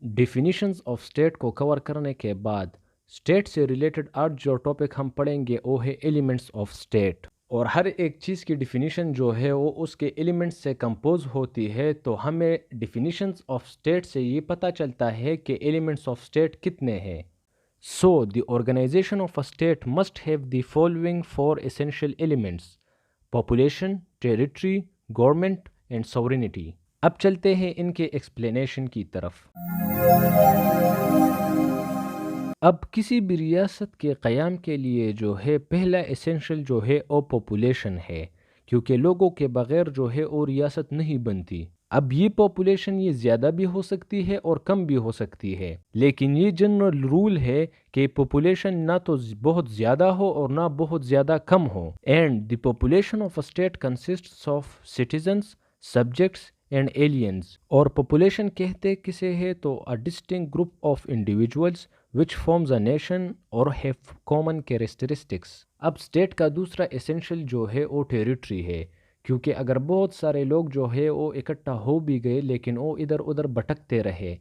Definitions of state को cover करने के बाद स्टेट से रिलेटेड आज जो टॉपिक हम पढ़ेंगे वो है एलिमेंट्स ऑफ स्टेट। और हर एक चीज़ की डिफिनीशन जो है वो उसके एलिमेंट्स से कंपोज होती है, तो हमें डिफिनीशंस ऑफ स्टेट से ये पता चलता है कि एलिमेंट्स ऑफ स्टेट कितने हैं। So the organization of a state must have the following four essential elements: population, territory, government and sovereignty. अब चलते हैं इनके एक्सप्लेनेशन की तरफ। अब किसी भी रियासत के क़याम के लिए जो है पहला एसेंशियल जो है वो पॉपुलेशन है, क्योंकि लोगों के बगैर जो है वो रियासत नहीं बनती। अब ये पॉपुलेशन ये ज़्यादा भी हो सकती है और कम भी हो सकती है, लेकिन ये जनरल रूल है कि पॉपुलेशन ना तो बहुत ज़्यादा हो और ना बहुत ज़्यादा कम हो। And the population of a state consists of citizens, subjects and aliens. और पॉपुलेशन कहते किसे है तो a distinct group of individuals which forms a nation or have common characteristics। अब स्टेट का दूसरा एसेंशियल जो है वो टेरिटरी है, क्योंकि अगर बहुत सारे लोग जो है वो इकट्ठा हो भी गए लेकिन वो इधर उधर भटकते रहे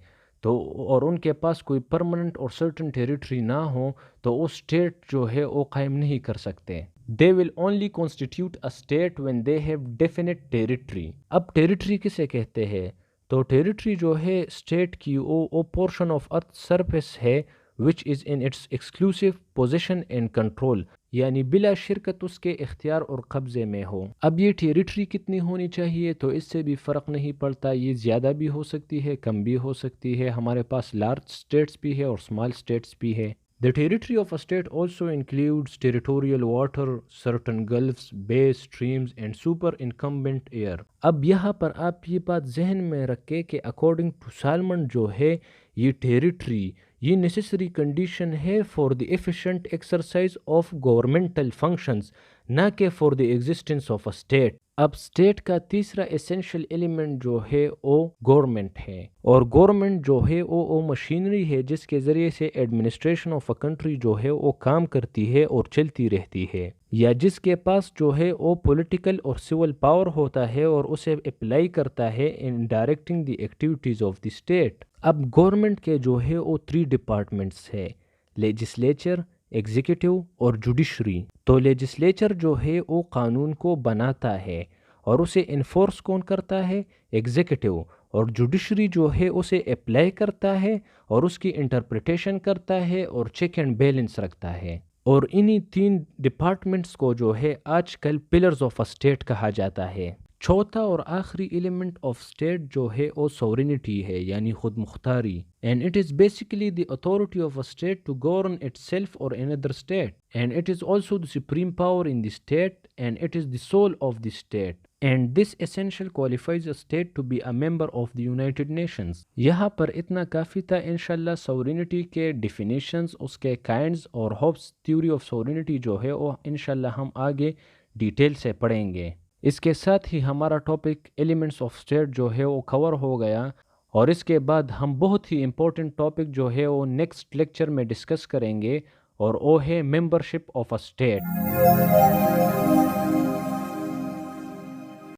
तो और उनके पास कोई परमानेंट और सर्टेन टेरिटरी ना हो तो वो स्टेट जो है वो कायम नहीं कर सकते। They will only constitute a state when they have definite territory. अब टेरिटरी किसे कहते हैं तो टेरिटरी जो है स्टेट की वो पोर्शन ऑफ अर्थ सरफेस है which is in its exclusive position and control, यानी बिला शिरकत उसके इख्तियार और कब्ज़े में हो। अब ये टेरिटरी कितनी होनी चाहिए तो इससे भी फ़र्क नहीं पड़ता, ये ज़्यादा भी हो सकती है कम भी हो सकती है। हमारे पास लार्ज स्टेट्स भी है और स्मॉल स्टेट्स भी है। The territory of a state also includes territorial water, certain gulfs, bays, streams and superincumbent air। अब यहाँ पर आप ये बात जहन में रखें कि अकॉर्डिंग टू सालमन जो है ये टेरिटरी ये नेसेसरी कंडीशन है for the efficient exercise of governmental functions, ना कि for the existence of a state. अब स्टेट का तीसरा एसेंशियल एलिमेंट जो है वो गवर्नमेंट है, और गवर्नमेंट जो है वो मशीनरी है जिसके ज़रिए से एडमिनिस्ट्रेशन ऑफ अ कंट्री जो है वो काम करती है और चलती रहती है, या जिसके पास जो है वो पॉलिटिकल और सिविल पावर होता है और उसे अप्लाई करता है in directing the activities of the state. अब गवर्नमेंट के जो है वो 3 डिपार्टमेंट्स है: लेजिस्लेचर, एग्जीक्यूटिव और जुडिशरी। तो लेजिस्लेचर जो है वो कानून को बनाता है और उसे इन्फोर्स कौन करता है, एग्जीक्यूटिव। और जुडिशरी जो है उसे अप्लाई करता है और उसकी इंटरप्रिटेशन करता है और चेक एंड बैलेंस रखता है। और इन्हीं 3 डिपार्टमेंट्स को जो है आजकल पिलर्स ऑफ अ स्टेट कहा जाता है। चौथा और आखिरी एलिमेंट ऑफ स्टेट जो है वो सॉवरेनिटी है, यानी खुद मुख्तारी। And it is basically the authority of a state to govern itself और another state, and it is also the supreme power in the state and it is the soul of the state. And this essential qualifies a state to be a member of the United Nations. यहाँ पर इतना काफ़ी था। इंशाल्लाह sovereignty के definitions, उसके kinds और hopes theory of sovereignty जो है वो इंशाल्लाह हम आगे डिटेल से पढ़ेंगे। इसके साथ ही हमारा टॉपिक एलिमेंट्स ऑफ स्टेट जो है वो कवर हो गया, और इसके बाद हम बहुत ही इम्पोर्टेंट टॉपिक जो है वो नेक्स्ट लेक्चर में डिस्कस करेंगे, और वो है मेंबरशिप ऑफ अ स्टेट।